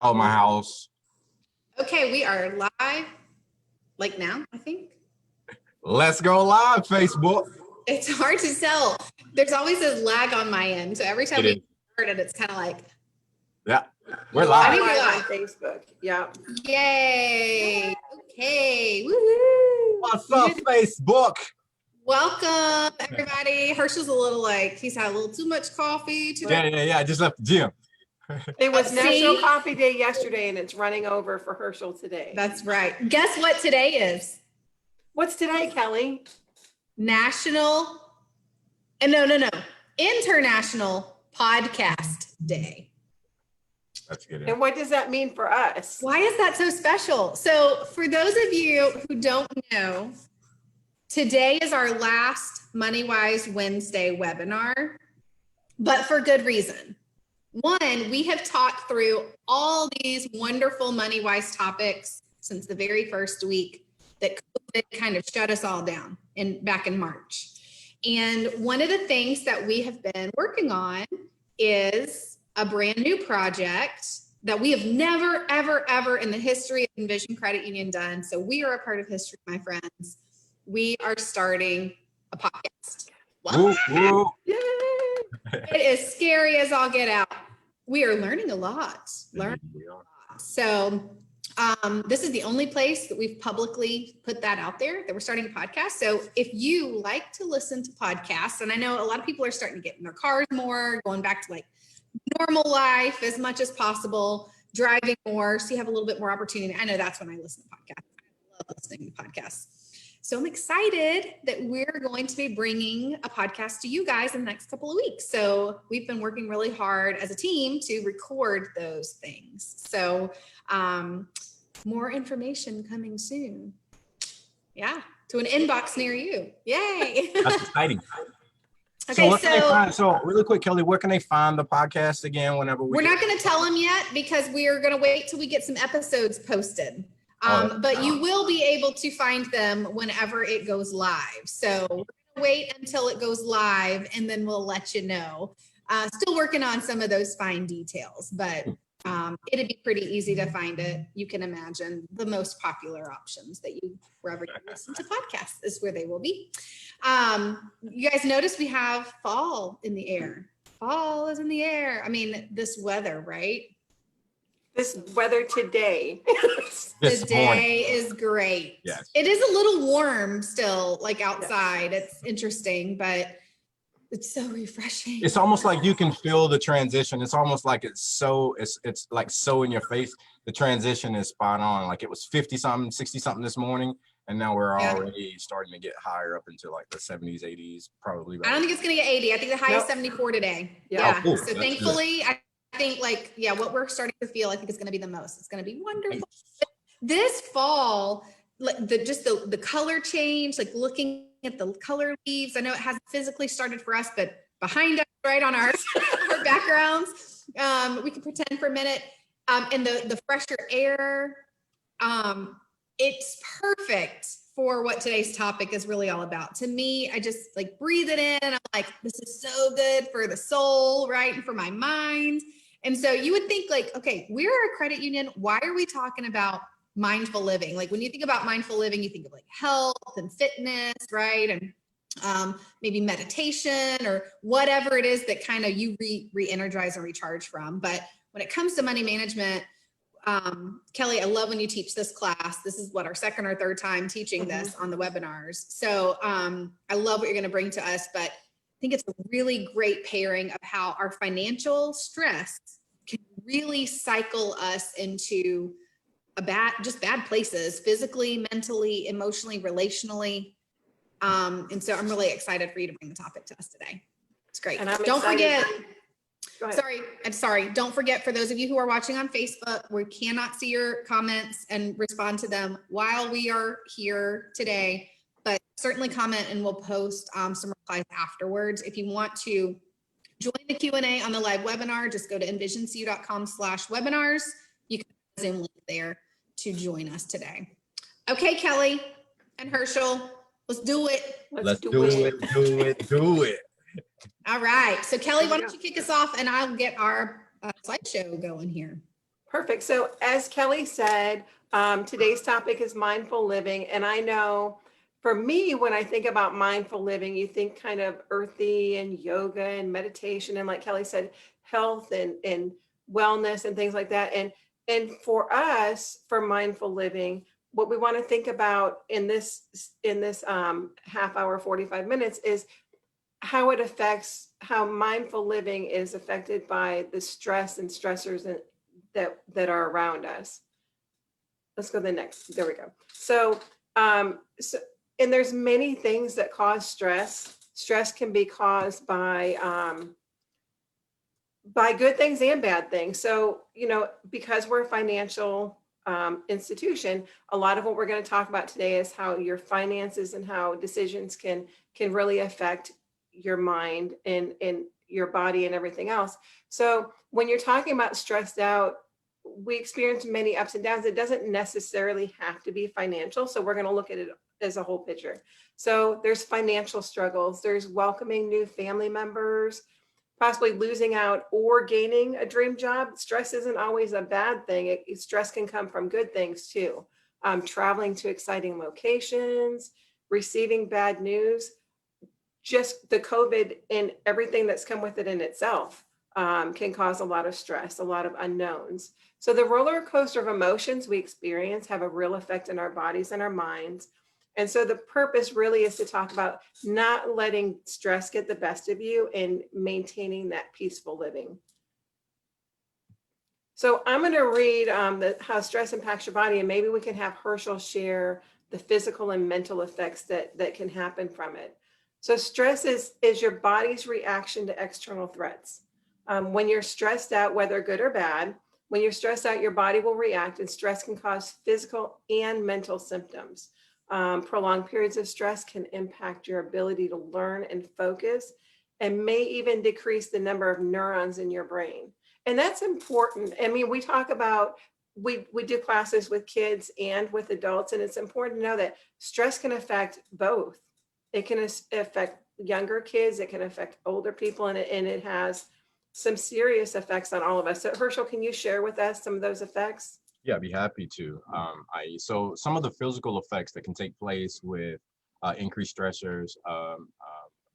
Oh, my house. Okay, we are live, like now, I think. Let's go live, Facebook. It's hard to tell. There's always a lag on my end. So every time we start it, it's kind of like. Yeah, we're live. I think we're live on Facebook. Yeah. Yay. Okay. Woohoo. What's up, Facebook? Welcome, everybody. Herschel's a little he's had a little too much coffee today. Yeah. I just left the gym. It was National Coffee Day yesterday, and it's running over for Herschel today. That's right. Guess what today is? What's today, Kelly? International Podcast Day. That's good. And what does that mean for us? Why is that so special? So for those of you who don't know, today is our last MoneyWise Wednesday webinar, but for good reason. One, we have talked through all these wonderful MoneyWise topics since the very first week that COVID kind of shut us all down back in March. And one of the things that we have been working on is a brand new project that we have never, ever in the history of Envision Credit Union done. So we are a part of history, my friends. We are starting a podcast. Woo, woo. It is scary as all get out. We are learning a lot. So this is the only place that we've publicly put that out there, that we're starting a podcast. So if you like to listen to podcasts, and I know a lot of people are starting to get in their cars more, going back to like normal life as much as possible, driving more, so you have a little bit more opportunity. I know that's when I listen to podcasts. I love listening to podcasts. So I'm excited that we're going to be bringing a podcast to you guys in the next couple of weeks. So we've been working really hard as a team to record those things. So more information coming soon. Yeah, to an inbox near you. Yay. That's exciting. Okay, so really quick, Kelly, where can they find the podcast again whenever we're not going to tell them yet because we are going to wait till we get some episodes posted. But you will be able to find them whenever it goes live. So we're going to wait until it goes live and then we'll let you know. Still working on some of those fine details, but it'd be pretty easy to find it. You can imagine the most popular options that wherever you listen to podcasts is where they will be. You guys notice we have fall in the air. Fall is in the air. I mean, this weather, right? This weather today. Today is great. Yes. It is a little warm still, like outside. Yes. It's interesting, but it's so refreshing. It's almost like you can feel the transition. It's almost like it's like so in your face. The transition is spot on. Like it was 50 something, 60 something this morning. And now we're already starting to get higher up into like the 70s, 80s, probably. I don't think it's going to get 80. I think the high is 74 today. Yeah. Oh, cool. So that's thankfully, good. I think what we're starting to feel, I think it's going to be the most. It's going to be wonderful. This fall, the color change, like looking at the color leaves. I know it hasn't physically started for us, but behind us, right on our backgrounds, we can pretend for a minute. And the fresher air, it's perfect for what today's topic is really all about. To me, I just like breathe it in and I'm like, this is so good for the soul, right? And for my mind. And so you would think like, okay, we're a credit union. Why are we talking about mindful living? Like when you think about mindful living, you think of like health and fitness, right? And maybe meditation or whatever it is that kind of you re-energize and recharge from. But when it comes to money management, Kelly, I love when you teach this class. This is our second or third time teaching this on the webinars. So I love what you're going to bring to us, but I think it's a really great pairing of how our financial stress can really cycle us into bad places, physically, mentally, emotionally, relationally. And so I'm really excited for you to bring the topic to us today. It's great. And don't forget. I'm sorry. Don't forget, for those of you who are watching on Facebook, we cannot see your comments and respond to them while we are here today, but certainly comment and we'll post some replies afterwards. If you want to join the Q&A on the live webinar, just go to envisioncu.com/webinars. You can Zoom link there to join us today. Okay, Kelly and Herschel, let's do it. Let's do it. All right. So Kelly, why don't you kick us off and I'll get our slideshow going here. Perfect. So as Kelly said, today's topic is mindful living. And I know for me, when I think about mindful living, you think kind of earthy and yoga and meditation. And like Kelly said, health and wellness and things like that. And for us, for mindful living, what we want to think about in this half hour, 45 minutes is how it affects how mindful living is affected by the stress and stressors that are around us. Let's go to the next. There we go. So, and there's many things that cause stress. Stress can be caused by good things and bad things. So, because we're a financial institution, a lot of what we're going to talk about today is how your finances and how decisions can really affect your mind and your body and everything else. So when you're talking about stressed out, we experience many ups and downs. It doesn't necessarily have to be financial. So we're going to look at it as a whole picture. So there's financial struggles, there's welcoming new family members, possibly losing out or gaining a dream job. Stress isn't always a bad thing. Stress can come from good things too. Traveling to exciting locations, receiving bad news, just the COVID and everything that's come with it in itself can cause a lot of stress, a lot of unknowns. So the roller coaster of emotions we experience have a real effect in our bodies and our minds. And so the purpose really is to talk about not letting stress get the best of you and maintaining that peaceful living. So I'm going to read how stress impacts your body, and maybe we can have Herschel share the physical and mental effects that can happen from it. So stress is your body's reaction to external threats. When you're stressed out, whether good or bad, when you're stressed out, your body will react, and stress can cause physical and mental symptoms. Prolonged periods of stress can impact your ability to learn and focus, and may even decrease the number of neurons in your brain. And that's important. I mean, we talk about, we do classes with kids and with adults, and it's important to know that stress can affect both. It can affect younger kids, it can affect older people, and it has some serious effects on all of us. So Herschel, can you share with us some of those effects? Yeah, I'd be happy to. So some of the physical effects that can take place with increased stressors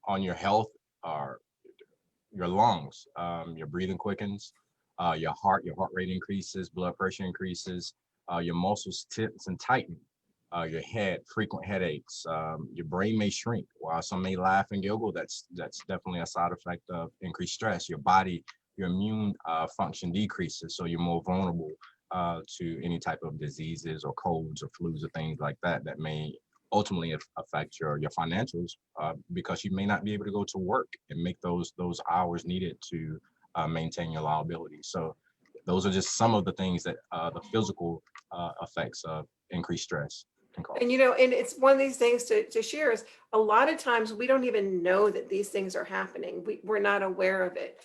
on your health are your lungs, your breathing quickens, your heart rate increases, blood pressure increases, your muscles tense and tighten, your head, frequent headaches, your brain may shrink. While some may laugh and giggle, that's definitely a side effect of increased stress. Your body, your immune function decreases, so you're more vulnerable to any type of diseases or colds or flus or things like that that may ultimately affect your financials because you may not be able to go to work and make those hours needed to maintain your liability. So those are just some of the things that the physical effects of increased stress can cause. And and it's one of these things to share is a lot of times we don't even know that these things are happening. We're not aware of it.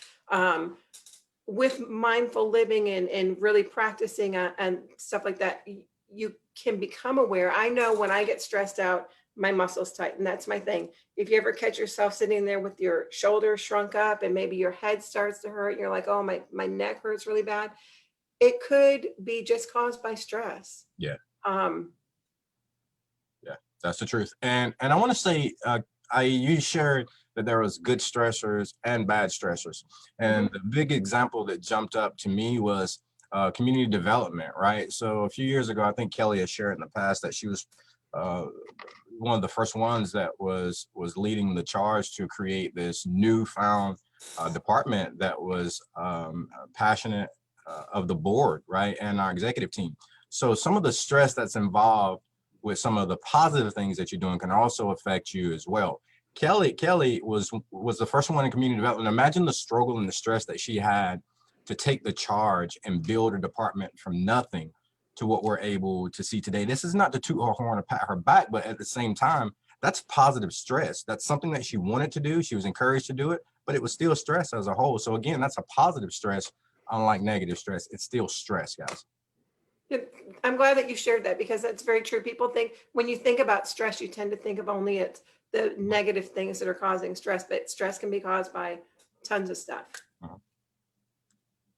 With mindful living and really practicing and stuff like that, you can become aware. I know when I get stressed out, my muscles tighten. That's my thing. If you ever catch yourself sitting there with your shoulders shrunk up and maybe your head starts to hurt, you're like, oh, my neck hurts really bad. It could be just caused by stress. Yeah. Yeah, that's the truth. And I want to say, you shared that there was good stressors and bad stressors. And the big example that jumped up to me was community development, right? So a few years ago, I think Kelly has shared in the past that she was one of the first ones that was leading the charge to create this newfound department that was passionate of the board, right? And our executive team. So some of the stress that's involved with some of the positive things that you're doing can also affect you as well. Kelly was the first one in community development. Imagine the struggle and the stress that she had to take the charge and build a department from nothing to what we're able to see today. This is not to toot her horn or pat her back, but at the same time, that's positive stress. That's something that she wanted to do. She was encouraged to do it, but it was still stress as a whole. So again, that's a positive stress, unlike negative stress. It's still stress, guys. I'm glad that you shared that because that's very true. People think when you think about stress, you tend to think of only the negative things that are causing stress, but stress can be caused by tons of stuff.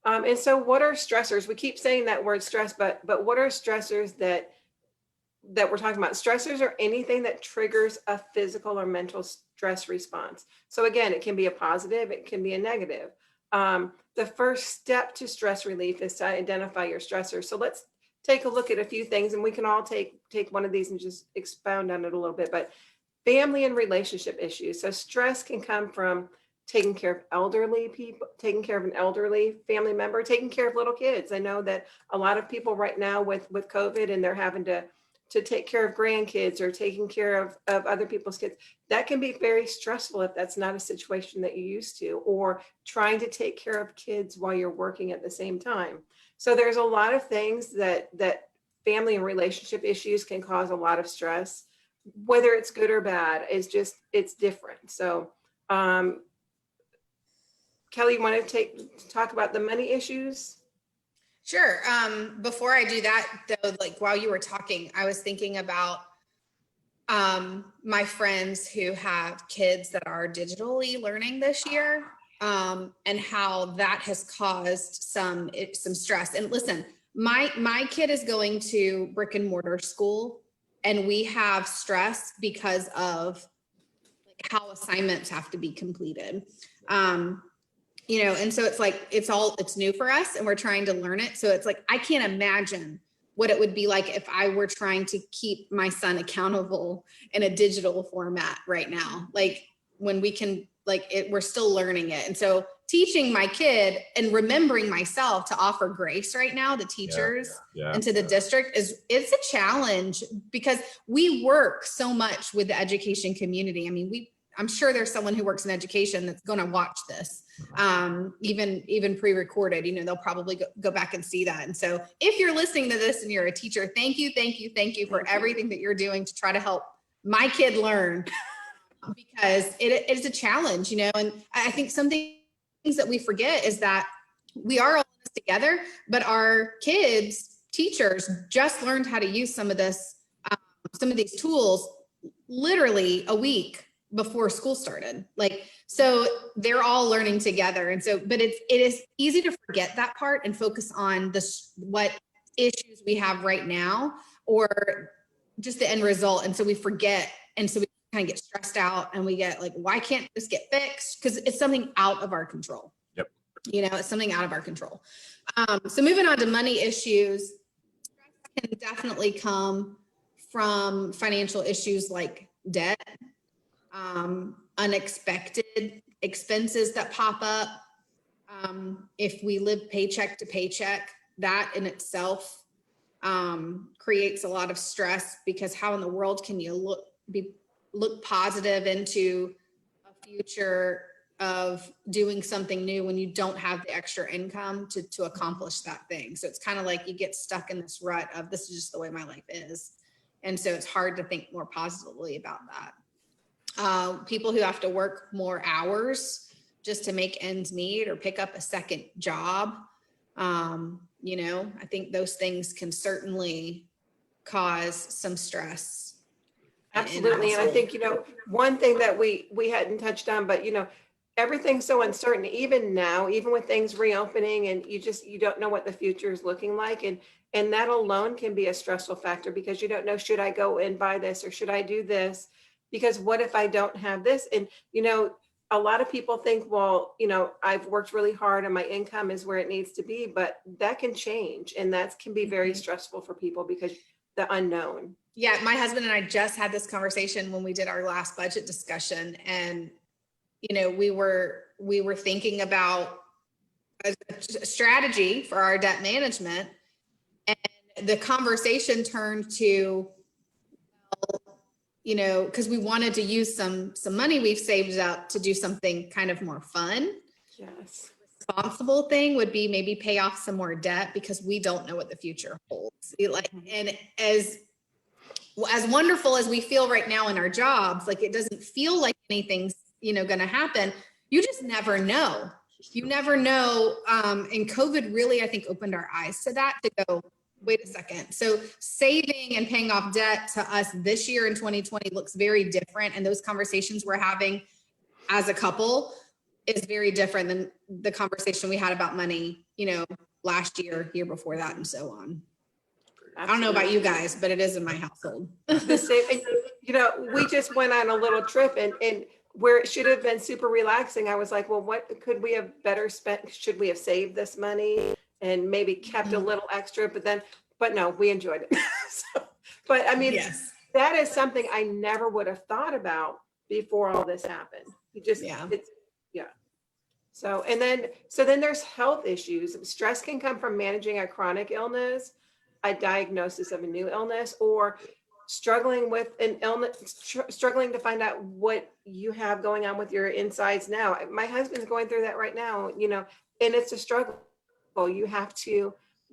And so what are stressors? We keep saying that word stress, but what are stressors that we're talking about? Stressors are anything that triggers a physical or mental stress response. So again, it can be a positive, it can be a negative. The first step to stress relief is to identify your stressors. So let's take a look at a few things, and we can all take one of these and just expound on it a little bit. But family and relationship issues. So stress can come from taking care of elderly people, taking care of an elderly family member, taking care of little kids. I know that a lot of people right now with COVID, and they're having to take care of grandkids or taking care of other people's kids. That can be very stressful if that's not a situation that you used to, or trying to take care of kids while you're working at the same time. So there's a lot of things that family and relationship issues can cause a lot of stress, whether it's good or bad. It's different. So Kelly, you want to talk about the money issues? Sure. Before I do that though, like while you were talking, I was thinking about my friends who have kids that are digitally learning this year, and how that has caused some stress. And listen, my kid is going to brick and mortar school, and we have stress because of like how assignments have to be completed. And so it's like, it's new for us and we're trying to learn it. So it's like, I can't imagine what it would be like if I were trying to keep my son accountable in a digital format right now. Like when we can, we're still learning it. And so teaching my kid and remembering myself to offer grace right now to teachers and to the district it's a challenge, because we work so much with the education community. I mean, I'm sure there's someone who works in education that's going to watch this, even pre-recorded. They'll probably go back and see that. And so if you're listening to this and you're a teacher, thank you for everything that you're doing to try to help my kid learn, because it's a challenge, and I think some things that we forget is that we are all in this together, but our kids, teachers just learned how to use some of these tools literally a week before school started. So they're all learning together. And so, but it is easy to forget that part and focus on what issues we have right now, or just the end result. And so we forget. And so we kind of get stressed out and we get like, why can't this get fixed? Because it's something out of our control. Yep. It's something out of our control. So moving on to money issues, stress can definitely come from financial issues like debt, unexpected expenses that pop up. If we live paycheck to paycheck, that in itself creates a lot of stress, because how in the world can you look positive into a future of doing something new when you don't have the extra income to accomplish that thing? So it's kind of like you get stuck in this rut of, this is just the way my life is. And so it's hard to think more positively about that. People who have to work more hours just to make ends meet or pick up a second job. I think those things can certainly cause some stress. Absolutely. And I think, one thing that we hadn't touched on, but, everything's so uncertain, even now, even with things reopening, and you don't know what the future is looking like. And that alone can be a stressful factor, because you don't know, should I go and buy this, or should I do this? Because what if I don't have this? And, a lot of people think, well, I've worked really hard and my income is where it needs to be, but that can change. And that can be very stressful for people, because the unknown. Yeah. My husband and I just had this conversation when we did our last budget discussion, and, we were thinking about a strategy for our debt management, and the conversation turned to, because we wanted to use some money we've saved up to do something kind of more fun. Yes. Responsible thing would be maybe pay off some more debt, because we don't know what the future holds. And as wonderful as we feel right now in our jobs, it doesn't feel like anything's, going to happen. You just never know. You never know. And COVID really, I think, opened our eyes to that, to go, wait a second. So saving and paying off debt to us this year in 2020 looks very different. And those conversations we're having as a couple is very different than the conversation we had about money, last year before that, and so on. I don't know about you guys, but it is in my household. The same, and, we just went on a little trip and where it should have been super relaxing, I was like, well, what could we have better spent? Should we have saved this money and maybe kept a little extra? But no, we enjoyed it. But I mean, Yes. that is something I never would have thought about before all this happened. So then there's health issues. Stress can come from managing a chronic illness, a diagnosis of a new illness, or struggling with an illness, struggling to find out what you have going on with your insides now. My husband's going through that right now, and it's a struggle. You have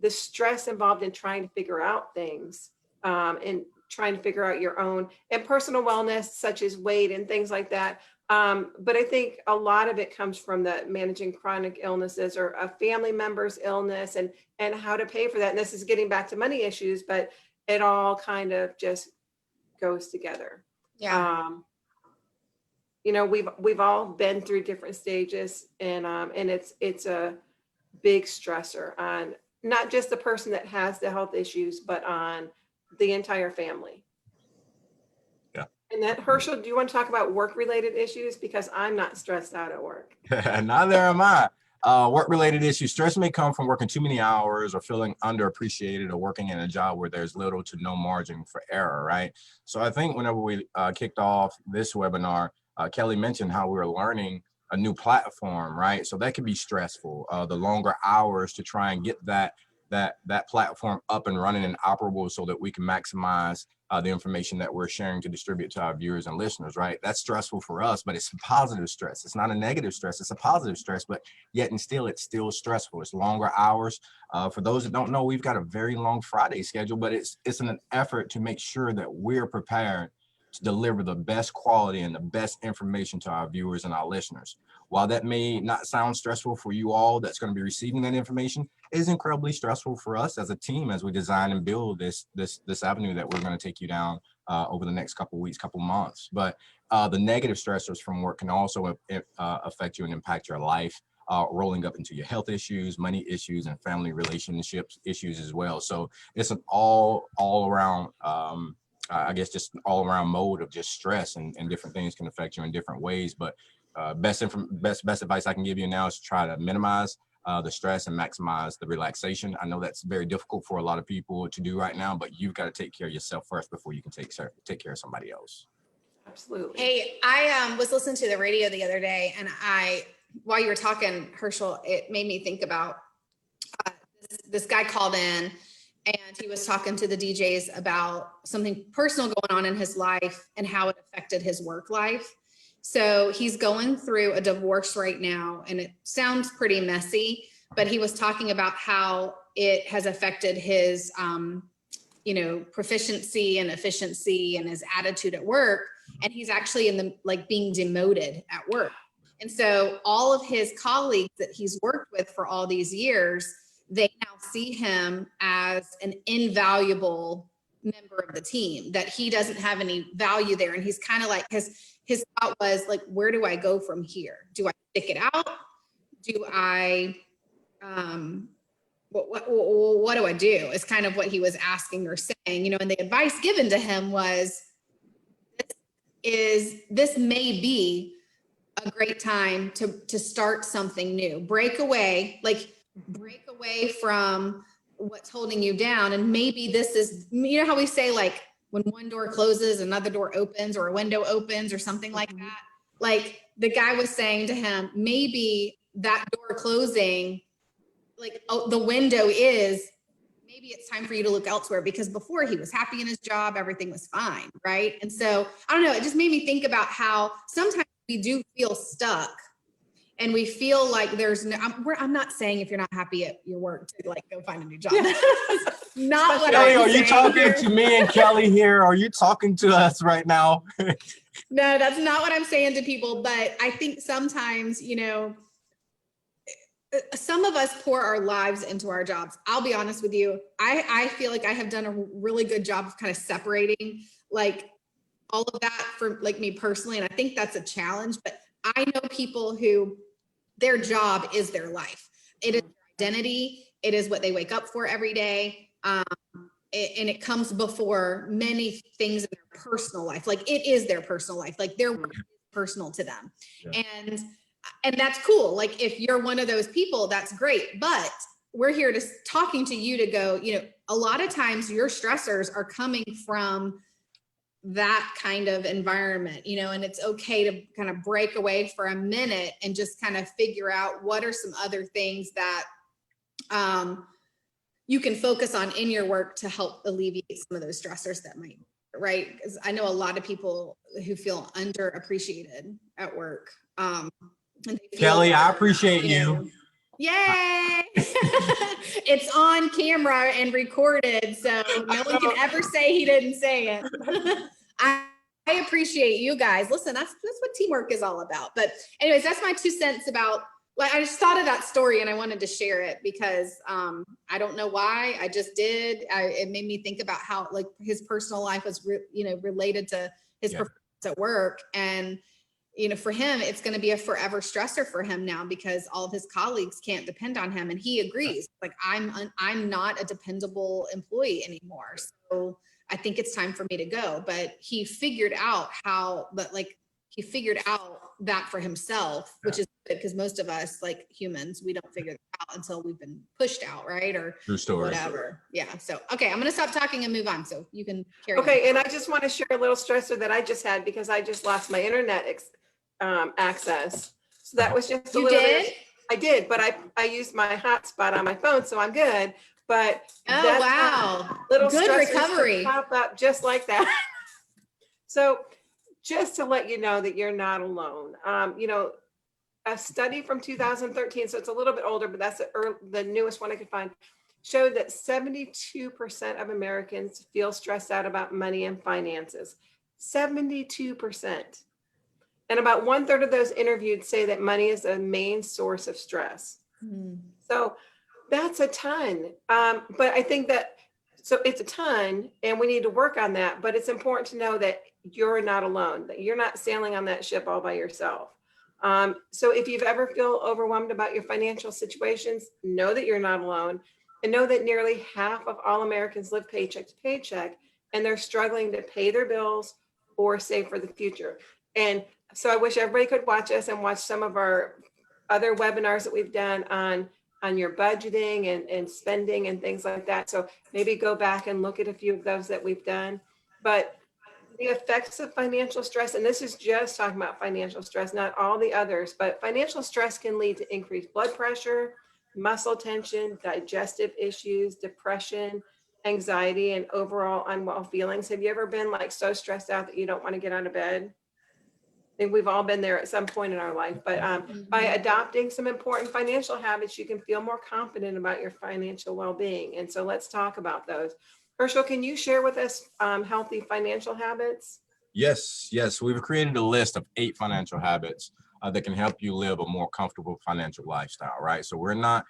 the stress involved in trying to figure out things, and trying to figure out your own and personal wellness, such as weight and things like that. But I think a lot of it comes from the managing chronic illnesses or a family member's illness and how to pay for that. And this is getting back to money issues, but it all kind of just goes together. Yeah. We've all been through different stages, and it's a big stressor on not just the person that has the health issues, but on the entire family. Yeah. And that, Herschel, do you want to talk about work-related issues? Because I'm not stressed out at work. Neither am I. Work-related issues. Stress may come from working too many hours or feeling underappreciated or working in a job where there's little to no margin for error, right? So I think whenever we kicked off this webinar, Kelly mentioned how we were learning a new platform, right? So that can be stressful. The longer hours to try and get that platform up and running and operable so that we can maximize the information that we're sharing to distribute to our viewers and listeners, right? That's stressful for us, but it's a positive stress. It's not a negative stress, it's a positive stress, but yet and still, it's still stressful. It's longer hours. For those that don't know, we've got a very long Friday schedule, but it's an effort to make sure that we're prepared to deliver the best quality and the best information to our viewers and our listeners. While that may not sound stressful for you all that's going to be receiving that information, it is incredibly stressful for us as a team as we design and build this avenue that we're going to take you down over the next couple of weeks, couple months. But the negative stressors from work can also affect you and impact your life, rolling up into your health issues, money issues, and family relationships issues as well. So it's an all around I guess just an all around mode of just stress, and different things can affect you in different ways. But best advice I can give you now is to try to minimize the stress and maximize the relaxation. I know that's very difficult for a lot of people to do right now, but you've got to take care of yourself first before you can take care of somebody else. Absolutely. Hey, I was listening to the radio the other day, and while you were talking, Herschel, it made me think about this guy called in, and he was talking to the DJs about something personal going on in his life and how it affected his work life. So he's going through a divorce right now, and it sounds pretty messy, but he was talking about how it has affected his, proficiency and efficiency and his attitude at work. And he's actually being demoted at work. And so all of his colleagues that he's worked with for all these years, they now see him as an invaluable member of the team, that he doesn't have any value there. And he's kind of like, his thought was like, where do I go from here? Do I stick it out? Do I, what do I do? Is kind of what he was asking or saying, and the advice given to him was, this may be a great time to start something new, break away from what's holding you down. And maybe this is, how we say, like, when one door closes, another door opens, or a window opens, or something like that. Like the guy was saying to him, maybe that door closing, the window is, maybe it's time for you to look elsewhere, because before he was happy in his job, everything was fine, right? And so, I don't know, it just made me think about how sometimes we do feel stuck, and we feel like there's no, I'm not saying if you're not happy at your work to go find a new job. Not what Kelly, I'm are you talking to me and Kelly here? Are you talking to us right now? No, that's not what I'm saying to people. But I think sometimes, some of us pour our lives into our jobs. I'll be honest with you. I feel like I have done a really good job of kind of separating all of that for me personally. And I think that's a challenge, but I know people who their job is their life. It is their identity. It is what they wake up for every day. And it comes before many things in their personal life. Like it is their personal life, like their work is personal to them. Yeah. And that's cool. Like if you're one of those people, that's great. But we're here to talking to you to go, a lot of times your stressors are coming from that kind of environment, and it's okay to kind of break away for a minute and just kind of figure out what are some other things that you can focus on in your work to help alleviate some of those stressors that might, right? Because I know a lot of people who feel underappreciated at work. And they feel Kelly, like, I appreciate you. Yay! It's on camera and recorded, so no one can ever say he didn't say it. I appreciate you guys. Listen, that's what teamwork is all about. But anyways, that's my 2 cents about. Like, I just thought of that story and I wanted to share it because I don't know why. I just did. It made me think about how like his personal life was, related to his performance at work. And, for him, it's going to be a forever stressor for him now because all of his colleagues can't depend on him. And he agrees, like, I'm not a dependable employee anymore. So I think it's time for me to go. But he figured out he figured out that for himself, which is good because most of us, like humans, we don't figure that out until we've been pushed out, right? Or True story. whatever. Yeah. So, okay, I'm going to stop talking and move on so you can carry on. Okay, and I just want to share a little stressor that I just had because I just lost my internet access. So that was just a You little did? bit. I did, but I used my hotspot on my phone, so I'm good. But Oh, that's wow. little Good stressors recovery. can pop up just like that. So just to let you know that you're not alone. A study from 2013, so it's a little bit older, but that's the newest one I could find, showed that 72% of Americans feel stressed out about money and finances. 72%. And about 1/3 of those interviewed say that money is a main source of stress. So that's a ton. But I think so it's a ton and we need to work on that, but it's important to know that you're not alone, that you're not sailing on that ship all by yourself. So if you've ever feel overwhelmed about your financial situations, know that you're not alone and know that nearly half of all Americans live paycheck to paycheck and they're struggling to pay their bills or save for the future. And so I wish everybody could watch us and watch some of our other webinars that we've done on your budgeting and spending and things like that. So maybe go back and look at a few of those that we've done. But the effects of financial stress, and this is just talking about financial stress, not all the others, but financial stress can lead to increased blood pressure, muscle tension, digestive issues, depression, anxiety, and overall unwell feelings. Have you ever been like so stressed out that you don't want to get out of bed? I think we've all been there at some point in our life, but by adopting some important financial habits, you can feel more confident about your financial well-being. And so let's talk about those. Herschel, can you share with us healthy financial habits? Yes. We've created a list of 8 financial habits that can help you live a more comfortable financial lifestyle, right? So we're not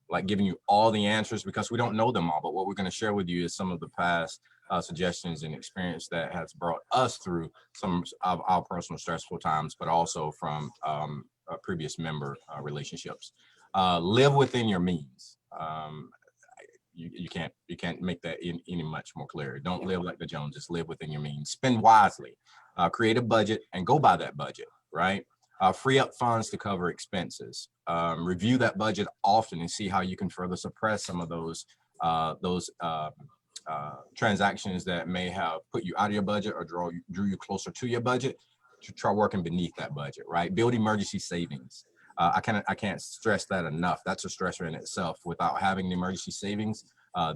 like giving you all the answers because we don't know them all, but what we're going to share with you is some of the past suggestions and experience that has brought us through some of our personal stressful times, but also from previous member relationships. Live within your means. You can't make that any much more clear. Don't live like the Joneses. Live within your means. Spend wisely. Create a budget and go by that budget. Right. Free up funds to cover expenses. Review that budget often and see how you can further suppress some of those transactions that may have put you out of your budget or drew you closer to your budget. To try working beneath that budget. Right. Build emergency savings. I can't stress that enough. That's a stressor in itself. Without having the emergency savings,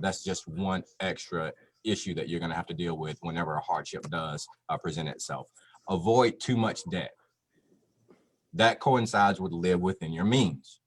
that's just one extra issue that you're going to have to deal with whenever a hardship does present itself. Avoid too much debt. That coincides with live within your means,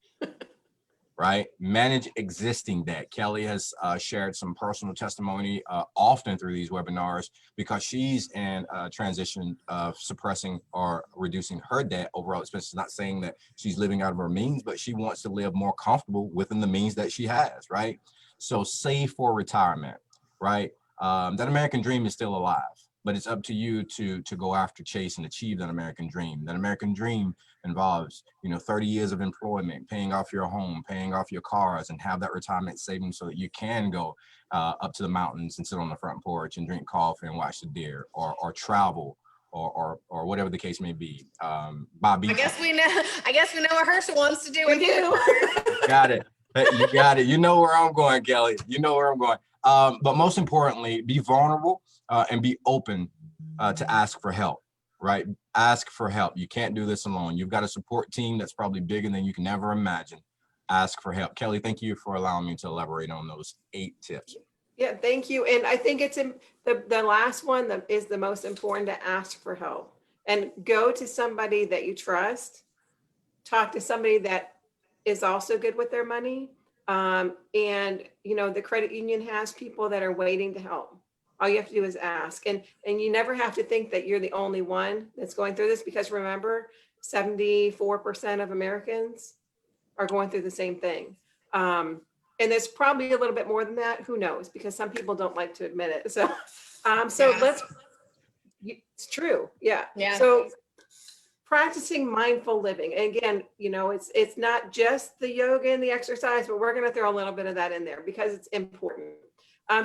right? Manage existing debt. Kelly has shared some personal testimony often through these webinars because she's in a transition of suppressing or reducing her debt overall expenses. Not saying that she's living out of her means, but she wants to live more comfortable within the means that she has, right? So save for retirement, right? That American dream is still alive, but it's up to you to go after, chase, and achieve that American dream. That American dream involves, 30 years of employment, paying off your home, paying off your cars, and have that retirement savings so that you can go up to the mountains and sit on the front porch and drink coffee and watch the deer, or travel, or whatever the case may be. Bobby, I guess we know what Herschel wants to do. We do. got it. You got it. You know where I'm going, Kelly. You know where I'm going. But most importantly, be vulnerable and be open to ask for help, right? Ask for help. You can't do this alone. You've got a support team that's probably bigger than you can ever imagine. Ask for help. Kelly, thank you for allowing me to elaborate on those 8 tips. Yeah, thank you. And I think it's in the last one that is the most important, to ask for help and go to somebody that you trust. Talk to somebody that is also good with their money. And the credit union has people that are waiting to help. All you have to do is ask. And you never have to think that you're the only one that's going through this, because remember, 74% of Americans are going through the same thing. And there's probably a little bit more than that. Who knows? Because some people don't like to admit it. So, it's true. Yeah. Yeah. So practicing mindful living. And again, it's not just the yoga and the exercise, but we're going to throw a little bit of that in there because it's important.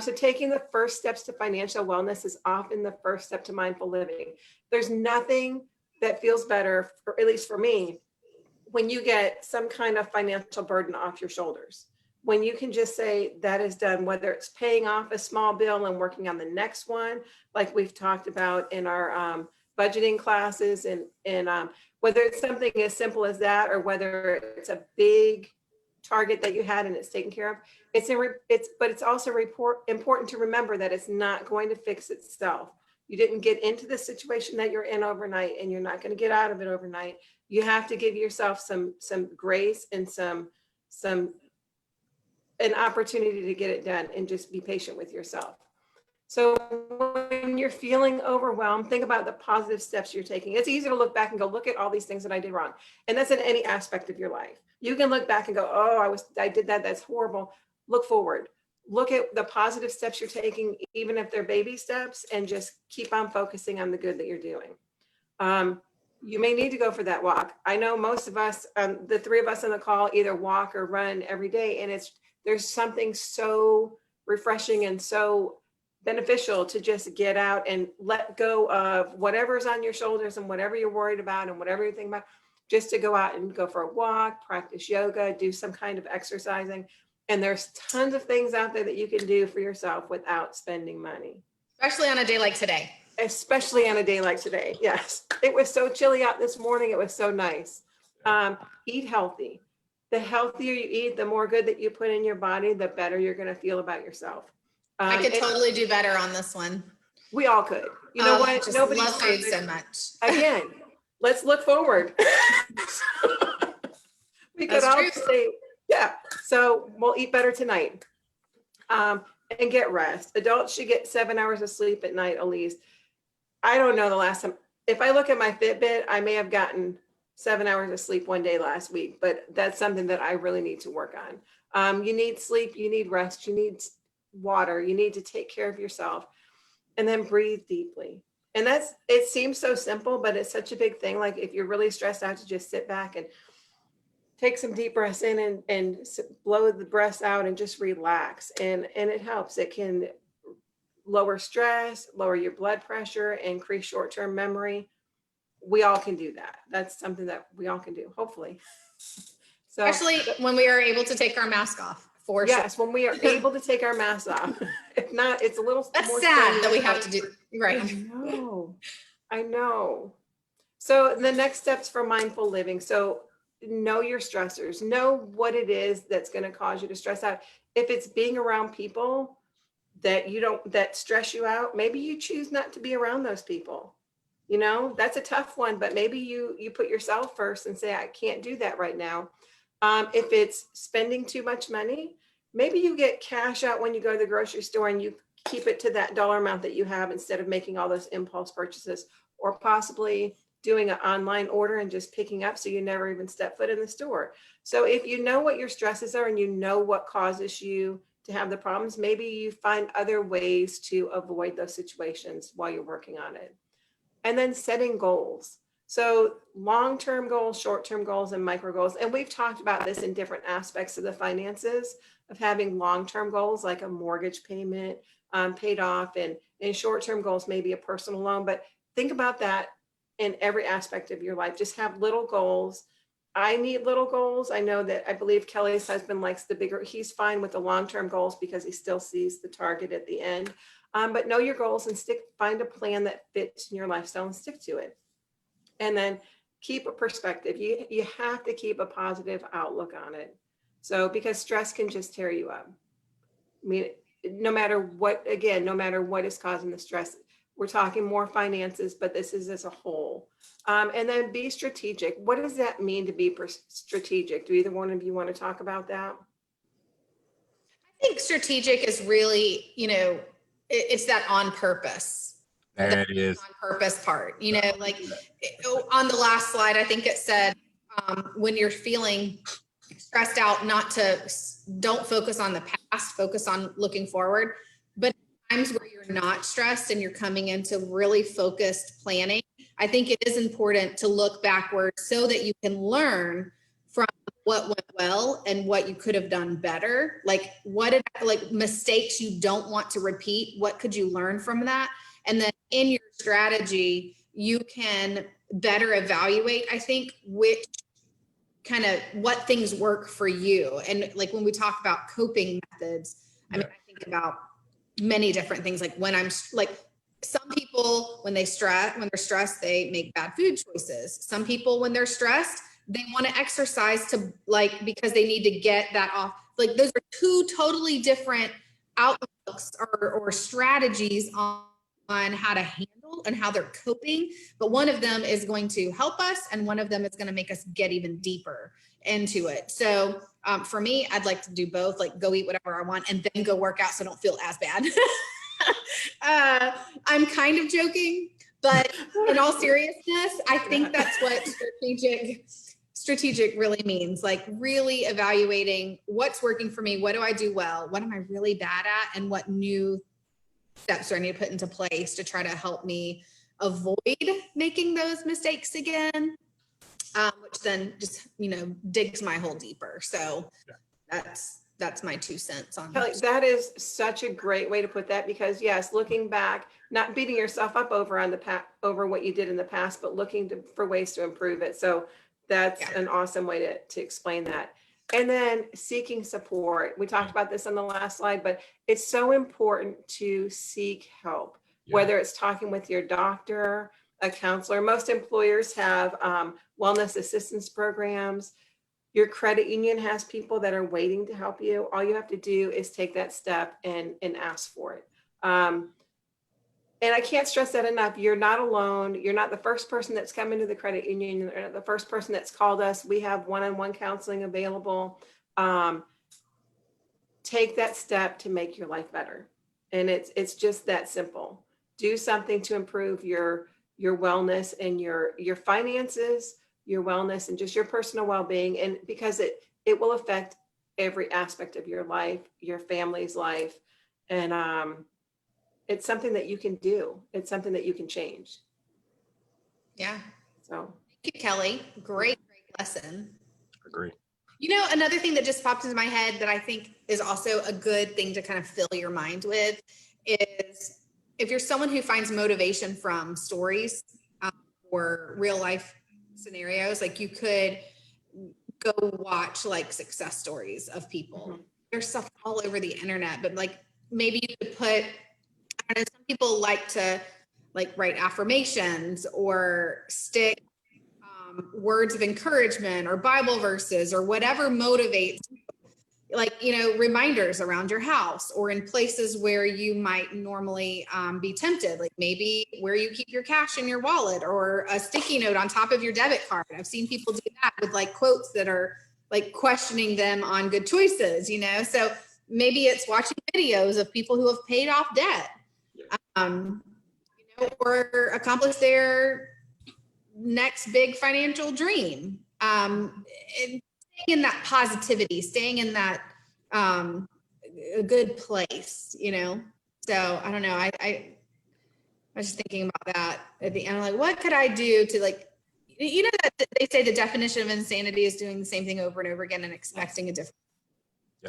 So taking the first steps to financial wellness is often the first step to mindful living. There's nothing that feels better, or at least for me, when you get some kind of financial burden off your shoulders. When you can just say that is done, whether it's paying off a small bill and working on the next one, like we've talked about in our budgeting classes, and whether it's something as simple as that, or whether it's a big target that you had and it's taken care of, but it's also important to remember that it's not going to fix itself. You didn't get into the situation that you're in overnight, and you're not going to get out of it overnight. You have to give yourself some grace and an opportunity to get it done, and just be patient with yourself. So when you're feeling overwhelmed, think about the positive steps you're taking. It's easy to look back and go, look at all these things that I did wrong. And that's in any aspect of your life. You can look back and go, oh, I did that. That's horrible. Look forward. Look at the positive steps you're taking, even if they're baby steps, and just keep on focusing on the good that you're doing. You may need to go for that walk. I know most of us, the 3 of us on the call, either walk or run every day. And there's something so refreshing and so beneficial to just get out and let go of whatever's on your shoulders and whatever you're worried about and whatever you're thinking about, just to go out and go for a walk, practice yoga, do some kind of exercising. And there's tons of things out there that you can do for yourself without spending money. Especially on a day like today. Especially on a day like today. Yes. It was so chilly out this morning. It was so nice. Eat healthy. The healthier you eat, the more good that you put in your body, the better you're going to feel about yourself. I could totally do better on this one. We all could. You know what? Just Nobody's love food perfect. so much. Again, let's look forward. We could That's all true. say, yeah. So we'll eat better tonight, and get rest. Adults should get 7 hours of sleep at night at least. I don't know the last time. If I look at my Fitbit, I may have gotten 7 hours of sleep one day last week, but that's something that I really need to work on. You need sleep, you need rest, you need water, you need to take care of yourself, and then breathe deeply. And it seems so simple, but it's such a big thing. Like if you're really stressed out, to just sit back and take some deep breaths in and blow the breaths out and just relax. And it helps. It can lower stress, lower your blood pressure, increase short-term memory. We all can do that. That's something that we all can do, hopefully. So, Especially when we are able to take our mask off. For yes, sure. when we are able to take our masks off. If not, it's a little That's more sad that we have strenuous, to do. Right. I know. So the next steps for mindful living. So know your stressors, know what it is that's going to cause you to stress out. If it's being around people that stress you out, maybe you choose not to be around those people. That's a tough one, but maybe you put yourself first and say, I can't do that right now. If it's spending too much money, maybe you get cash out when you go to the grocery store and you keep it to that dollar amount that you have instead of making all those impulse purchases, or possibly doing an online order and just picking up so you never even step foot in the store. So if you know what your stresses are and you know what causes you to have the problems, maybe you find other ways to avoid those situations while you're working on it. And then setting goals. So long-term goals, short-term goals, and micro goals. And we've talked about this in different aspects of the finances, of having long-term goals like a mortgage payment paid off, and short-term goals, maybe a personal loan. But think about that in every aspect of your life. Just have little goals. I need little goals. I know that, I believe Kelly's husband likes the bigger, he's fine with the long-term goals because he still sees the target at the end. But know your goals and find a plan that fits in your lifestyle and stick to it. And then keep a perspective. You have to keep a positive outlook on it. So, because stress can just tear you up. I mean, no matter what is causing the stress, we're talking more finances, but this is as a whole. And then be strategic. What does that mean to be strategic? Do either one of you want to talk about that? I think strategic is really, it's that on purpose. There it is. On purpose part, like on the last slide, I think it said, when you're feeling stressed out, don't focus on the past, focus on looking forward. But times where you're not stressed and you're coming into really focused planning, I think it is important to look backwards so that you can learn from what went well and what you could have done better. Like mistakes you don't want to repeat. What could you learn from that? And then in your strategy, you can better evaluate, I think, what things work for you. And like when we talk about coping methods, I mean, I think about many different things. Like when I'm like, some people, when they're stressed, they make bad food choices. Some people, when they're stressed, they want to exercise because they need to get that off. Like those are two totally different outlooks or strategies on how to handle and how they're coping. But one of them is going to help us and one of them is going to make us get even deeper into it. So for me, I'd like to do both, like go eat whatever I want and then go work out so I don't feel as bad. I'm kind of joking, but in all seriousness, I think that's what strategic really means, like really evaluating what's working for me. What do I do well? What am I really bad at? And what new steps do I need to put into place to try to help me avoid making those mistakes again? Which then just, digs my hole deeper. So that's my 2 cents on Kelly, that is such a great way to put that, because yes, looking back, not beating yourself up over what you did in the past, but looking for ways to improve it. So that's an awesome way to explain that. And then seeking support. We talked about this on the last slide, but it's so important to seek help, whether it's talking with your doctor, a counselor. Most employers have wellness assistance programs. Your credit union has people that are waiting to help you. All you have to do is take that step and ask for it. And I can't stress that enough. You're not alone. You're not the first person that's come into the credit union. You're not the first person that's called us. We have one-on-one counseling available. Take that step to make your life better. And it's just that simple. Do something to improve your wellness and your finances, your wellness, and just your personal well-being. And because it will affect every aspect of your life, your family's life. And it's something that you can do. It's something that you can change. Yeah. So thank you, Kelly. Great lesson. Agree. Another thing that just popped into my head that I think is also a good thing to kind of fill your mind with is if you're someone who finds motivation from stories or real life scenarios, like you could go watch like success stories of people. Mm-hmm. There's stuff all over the internet, but like maybe you could put, I don't know, some people like to like write affirmations or stick words of encouragement or Bible verses or whatever motivates, like, reminders around your house or in places where you might normally be tempted, like maybe where you keep your cash in your wallet or a sticky note on top of your debit card. I've seen people do that with like quotes that are like questioning them on good choices, so maybe it's watching videos of people who have paid off debt, or accomplished their next big financial dream, and staying in that positivity, staying in that a good place, you know? So I don't know. I was just thinking about that at the end. I'm like, what could I do to like, you know, that they say the definition of insanity is doing the same thing over and over again and expecting a different.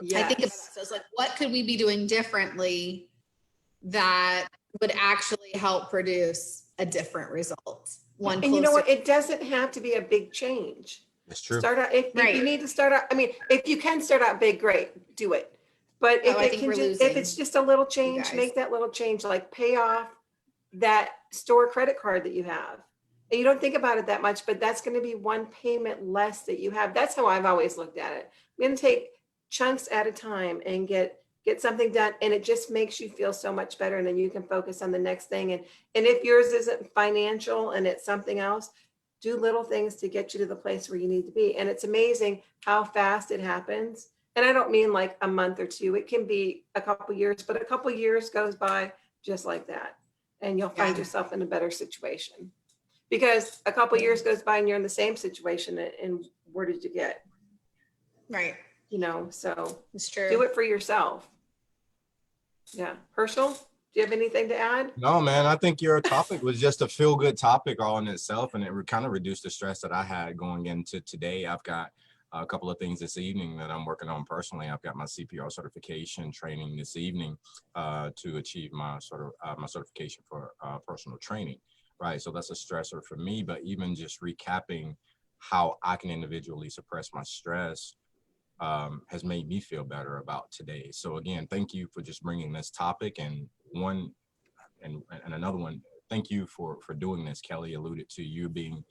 Yes. I think about that. So it's like, what could we be doing differently that would actually help produce a different result? One And you know closer. what? It doesn't have to be a big change. It's true. Start out, if Right. you need to start out, I mean, if you can start out big, great, do it. But if Oh, I it think can we're just, if losing it's just a little guys. change, make that little change, like pay off that store credit card that you have. And you don't think about it that much, but that's going to be one payment less that you have. That's how I've always looked at it. I'm going to take chunks at a time and get something done. And it just makes you feel so much better. And then you can focus on the next thing. And if yours isn't financial and it's something else, do little things to get you to the place where you need to be. And it's amazing how fast it happens. And I don't mean like a month or two. It can be a couple years, but a couple years goes by just like that. And you'll find yourself in a better situation. Because a couple years goes by and you're in the same situation. And where did you get? Right. You know, so It's true. do it for yourself. Yeah. Herschel, do you have anything to add? No, man, I think your topic was just a feel good topic all in itself. And it kind of reduced the stress that I had going into today. I've got a couple of things this evening that I'm working on personally. I've got my CPR certification training this evening to achieve my my certification for personal training. Right. So that's a stressor for me. But even just recapping how I can individually suppress my stress has made me feel better about today. So again, thank you for just bringing this topic. And another one, thank you for doing this. Kelly alluded to you being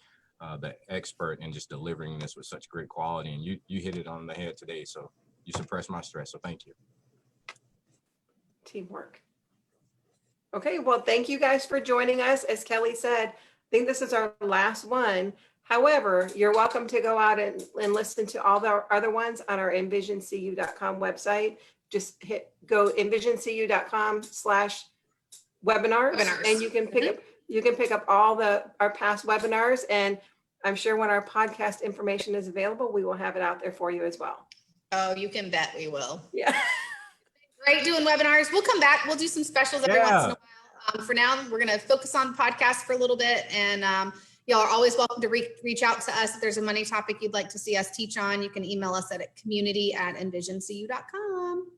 the expert and just delivering this with such great quality. And you hit it on the head today. So you suppressed my stress. So thank you. Teamwork. Okay, well, thank you guys for joining us. As Kelly said, I think this is our last one. However, you're welcome to go out and listen to all the other ones on our envisioncu.com website. Just go envisioncu.com/webinars, and you can pick up all our past webinars. And I'm sure when our podcast information is available, we will have it out there for you as well. Oh, you can bet we will. Yeah. Great doing webinars. We'll come back. We'll do some specials every once in a while. For now, we're going to focus on podcasts for a little bit. And y'all are always welcome to reach out to us. If there's a money topic you'd like to see us teach on, you can email us at community@envisioncu.com.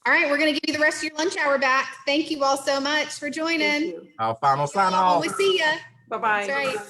All right, we're going to give you the rest of your lunch hour back. Thank you all so much for joining. Thank you. Our final sign off. We'll see you. Bye-bye. That's right.